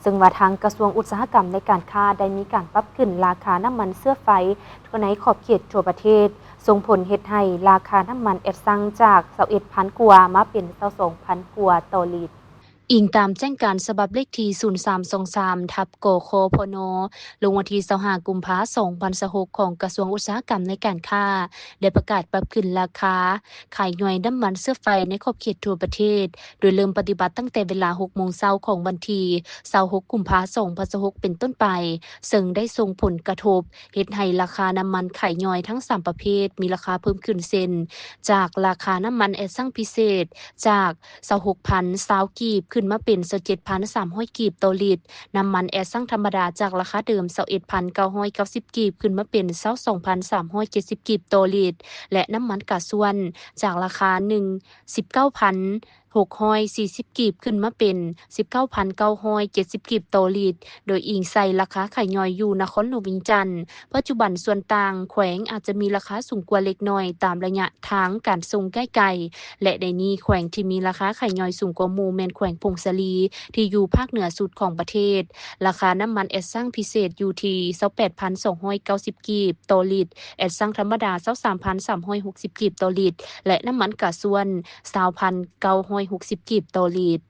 ซึ่งว่าทางกระทรวงอุตสาหกรรมในการค้าได้มีการปรับขึ้นราคาน้ำมันเสื้อไฟในขอบเขตทั่วประเทศส่งผลเฮ็ดให้ราคาน้ำมันแอดซังจาก21,000 กว่ามาเป็น22,000 กว่าต่อลิตรอิงตามแจ้งการฉบับเลขที่0323ทับโกโคพโนลงวันที่25กุมภาพันธ์2026ของกระทรวงอุตสาหกรรมในการค้าได้ประกาศปรับขึ้นราคาขายหน่วยน้ำมันเสื้อไฟในขอบเขตทั่วประเทศโดยเริ่มปฏิบัติตั้งแต่เวลา 6 โมงเช้าของวันที่26กุมภาพันธ์2026เป็นต้นไปซึ่งได้ส่งผลกระทบเฮ็ดให้ราคาน้ำมันขายหน่อยทั้ง3ประเภทมีราคาเพิ่มขึ้นเช่นจากราคาน้ำมันแอดซังพิเศษจาก26,020กีบขึ้นมาเป็น27,300กีบต่อลิตรน้ำมันแอดซังธรรมดาจากราคาเดิม21,990กีบขึ้นมาเป็น22,370กีบต่อลิตรและน้ำมันก๊าซส่วนจากราคา19,640กีบขึ้นมาเป็น19,970กีบต่อลิตรโดยอิงใส่ราคาขายย่อยอยู่นครหลวงเวียงจันทน์ปัจจุบันส่วนต่างแขวงอาจจะมีราคาสูงกว่าเล็กน้อยตามระยะทางการส่งใกล้ๆและในนี้แขวงที่มีราคาขายย่อยสูงกว่าหมู่แม่นแขวงพงศลีที่อยู่ภาคเหนือสุดของประเทศราคาน้ำมันแอดซังพิเศษอยู่ที่28,290กีบต่อลิตรแอดซังธรรมดา23,360กีบต่อลิตรและน้ำมันก๊าซส่วน20,960กีบต่อลิตร